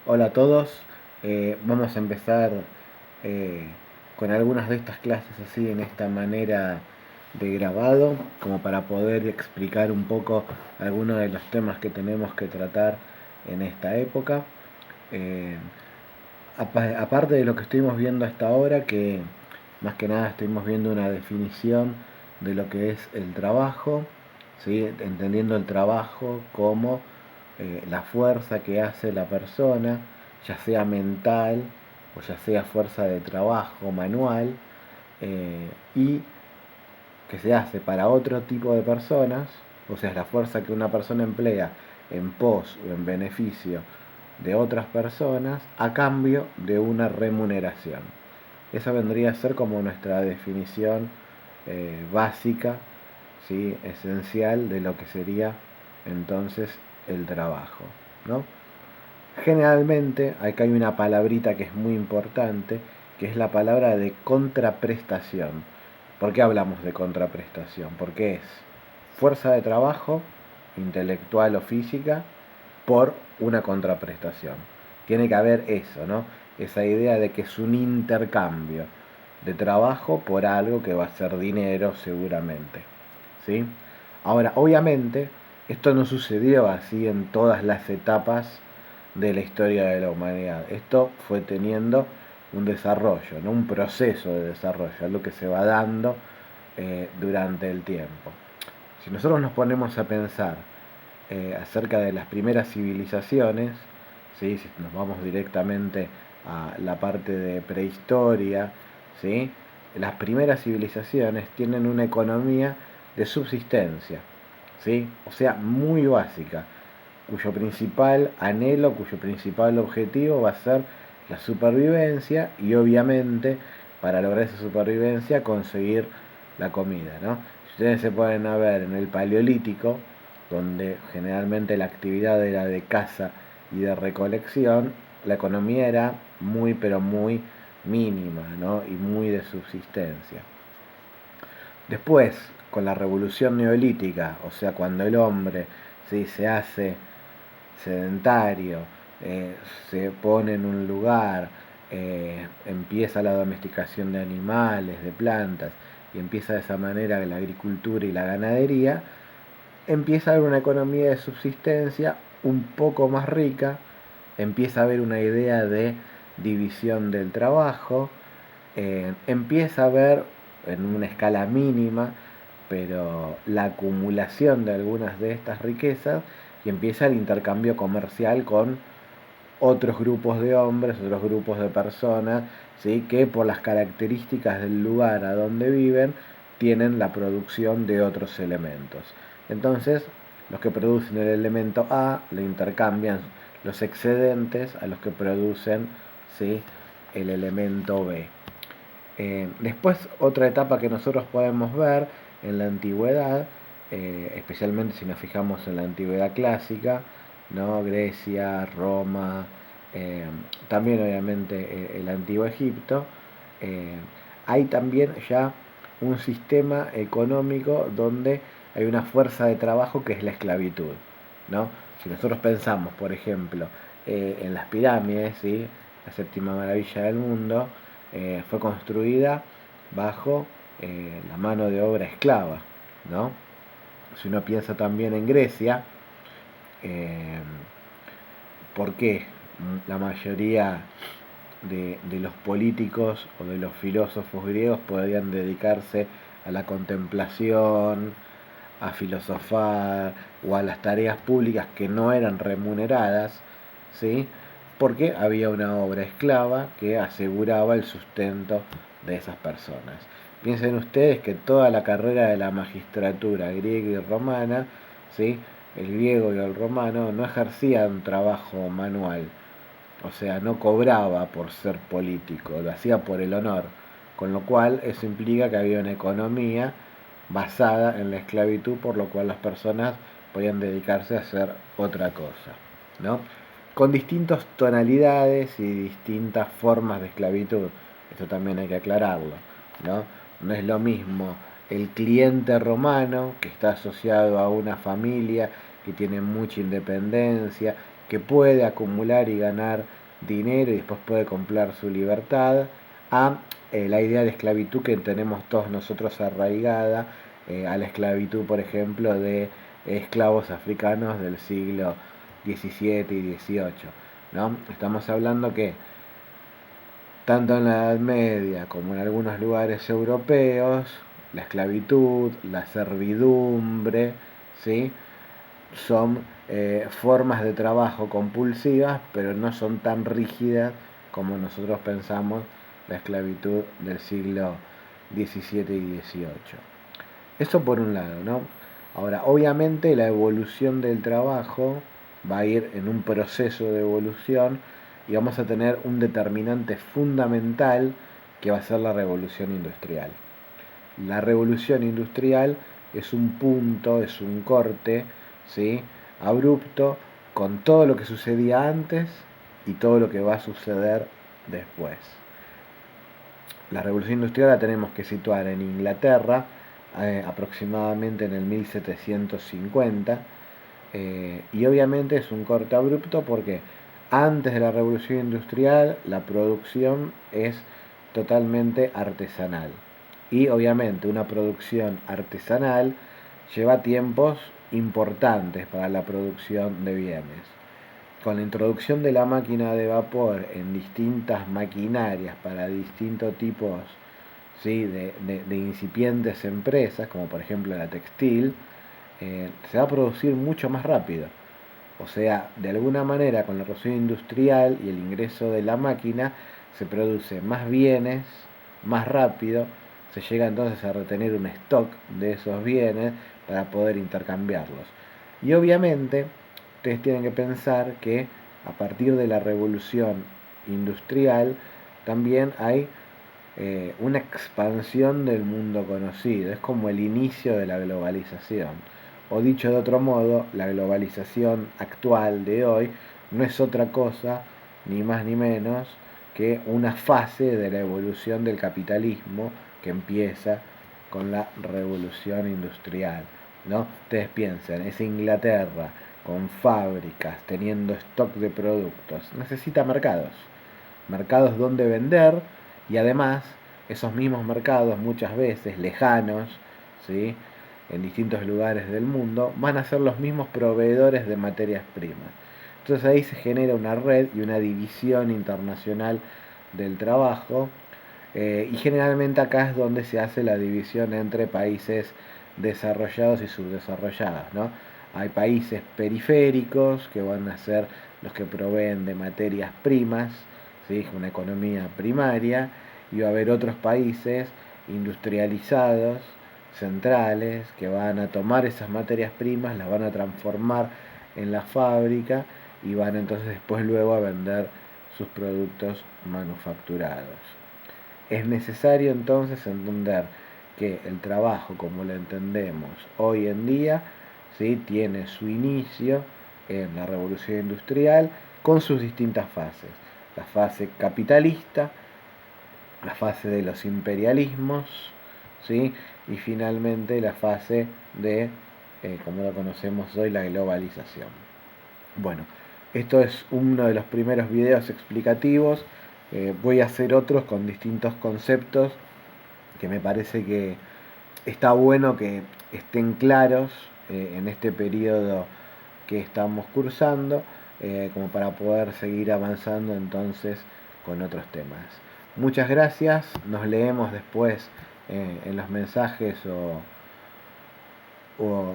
Hola a todos. Vamos a empezar eh, con algunas de estas clases así en esta manera de grabado, como para poder explicar un poco algunos de los temas que tenemos que tratar en esta época. Eh, Aparte de lo que estuvimos viendo hasta ahora, que más que nada estuvimos viendo una definición de lo que es el trabajo, ¿sí? Entendiendo el trabajo como la fuerza que hace la persona, ya sea mental o ya sea fuerza de trabajo manual, y que se hace para otro tipo de personas, o sea, es la fuerza que una persona emplea en pos o en beneficio de otras personas a cambio de una remuneración. Esa vendría a ser como nuestra definición básica, ¿sí? Esencial de lo que sería entonces el trabajo, ¿no? Generalmente, acá hay una palabrita que es muy importante, que es la palabra de contraprestación. ¿Por qué hablamos de contraprestación? Porque es fuerza de trabajo, intelectual o física, por una contraprestación. Tiene que haber eso, ¿no? Esa idea de que es un intercambio de trabajo por algo que va a ser dinero seguramente. ¿Sí? Ahora, obviamente, esto no sucedió así en todas las etapas de la historia de la humanidad. Esto fue teniendo un desarrollo, ¿no? Un proceso de desarrollo, algo que se va dando durante el tiempo. Si nosotros nos ponemos a pensar acerca de las primeras civilizaciones, ¿sí? Si nos vamos directamente a la parte de prehistoria, ¿sí? Las primeras civilizaciones tienen una economía de subsistencia, ¿sí? O sea, muy básica, cuyo principal anhelo, cuyo principal objetivo va a ser la supervivencia y obviamente para lograr esa supervivencia conseguir la comida, ¿no? Si ustedes se pueden ver en el Paleolítico, donde generalmente la actividad era de caza y de recolección, la economía era muy pero muy mínima, ¿no? Y muy de subsistencia. Después, con la revolución neolítica, o sea, cuando el hombre, ¿sí? Se hace sedentario, se pone en un lugar, empieza la domesticación de animales, de plantas, y empieza de esa manera la agricultura y la ganadería, empieza a haber una economía de subsistencia un poco más rica, empieza a haber una idea de división del trabajo, empieza a haber en una escala mínima, pero la acumulación de algunas de estas riquezas y empieza el intercambio comercial con otros grupos de hombres, otros grupos de personas, ¿sí? Que por las características del lugar a donde viven tienen la producción de otros elementos. Entonces, los que producen el elemento A le intercambian los excedentes a los que producen, ¿sí? El elemento B. Después, otra etapa que nosotros podemos ver en la antigüedad, especialmente si nos fijamos en la antigüedad clásica, ¿no? Grecia, Roma, eh, también obviamente el antiguo Egipto, eh, hay también ya un sistema económico donde hay una fuerza de trabajo que es la esclavitud, ¿no? Si nosotros pensamos, por ejemplo, en las pirámides, ¿sí? La séptima maravilla del mundo, fue construida bajo la mano de obra esclava, ¿no? Si uno piensa también en Grecia, eh, ¿por qué la mayoría de los políticos o de los filósofos griegos podían dedicarse a la contemplación, a filosofar o a las tareas públicas que no eran remuneradas? ¿Sí? Porque había una obra esclava que aseguraba el sustento de esas personas. Piensen ustedes que toda la carrera de la magistratura griega y romana, ¿sí? El griego y el romano no ejercían un trabajo manual, o sea, no cobraba por ser político, lo hacía por el honor, con lo cual eso implica que había una economía basada en la esclavitud, por lo cual las personas podían dedicarse a hacer otra cosa, ¿no? Con distintas tonalidades y distintas formas de esclavitud. Esto también hay que aclararlo, ¿no? No es lo mismo el cliente romano que está asociado a una familia que tiene mucha independencia, que puede acumular y ganar dinero y después puede comprar su libertad, a la idea de esclavitud que tenemos todos nosotros arraigada, a la esclavitud, por ejemplo, de esclavos africanos del siglo XVII y XVIII, ¿no? Estamos hablando que tanto en la Edad Media como en algunos lugares europeos, la esclavitud, la servidumbre, ¿sí? Son formas de trabajo compulsivas, pero no son tan rígidas como nosotros pensamos la esclavitud del siglo XVII y XVIII. Eso por un lado, ¿no? Ahora, obviamente la evolución del trabajo va a ir en un proceso de evolución y vamos a tener un determinante fundamental que va a ser la revolución industrial. La revolución industrial es un punto, es un corte, ¿sí? Abrupto con todo lo que sucedía antes y todo lo que va a suceder después. La revolución industrial la tenemos que situar en Inglaterra, aproximadamente en el 1750, y obviamente es un corte abrupto porque antes de la revolución industrial la producción es totalmente artesanal. Y obviamente una producción artesanal lleva tiempos importantes para la producción de bienes. Con la introducción de la máquina de vapor en distintas maquinarias para distintos tipos, ¿sí? de incipientes empresas, como por ejemplo la textil, se va a producir mucho más rápido. O sea, de alguna manera con la revolución industrial y el ingreso de la máquina se produce más bienes, más rápido, se llega entonces a retener un stock de esos bienes para poder intercambiarlos. Y obviamente ustedes tienen que pensar que a partir de la revolución industrial también hay una expansión del mundo conocido, es como el inicio de la globalización. O dicho de otro modo, la globalización actual de hoy no es otra cosa, ni más ni menos, que una fase de la evolución del capitalismo que empieza con la revolución industrial, ¿no? Ustedes piensen, es Inglaterra con fábricas, teniendo stock de productos, necesita mercados, mercados donde vender y además esos mismos mercados muchas veces lejanos, ¿sí? En distintos lugares del mundo, van a ser los mismos proveedores de materias primas. Entonces ahí se genera una red y una división internacional del trabajo, y generalmente acá es donde se hace la división entre países desarrollados y subdesarrollados, ¿no? Hay países periféricos que van a ser los que proveen de materias primas, ¿sí? Una economía primaria, y va a haber otros países industrializados, centrales, que van a tomar esas materias primas, las van a transformar en la fábrica y van entonces después luego a vender sus productos manufacturados. Es necesario entonces entender que el trabajo como lo entendemos hoy en día, ¿sí? Tiene su inicio en la revolución industrial con sus distintas fases. La fase capitalista, la fase de los imperialismos, ¿sí? Y finalmente la fase de, como lo conocemos hoy, la globalización. Bueno, esto es uno de los primeros videos explicativos. Voy a hacer otros con distintos conceptos que me parece que está bueno que estén claros en este periodo que estamos cursando, como para poder seguir avanzando entonces con otros temas. Muchas gracias, nos leemos después en los mensajes o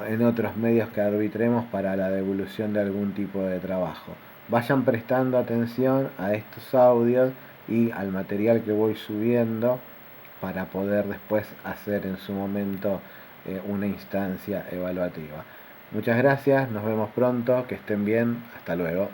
en otros medios que arbitremos para la devolución de algún tipo de trabajo. Vayan prestando atención a estos audios y al material que voy subiendo para poder después hacer en su momento una instancia evaluativa. Muchas gracias, nos vemos pronto, que estén bien, hasta luego.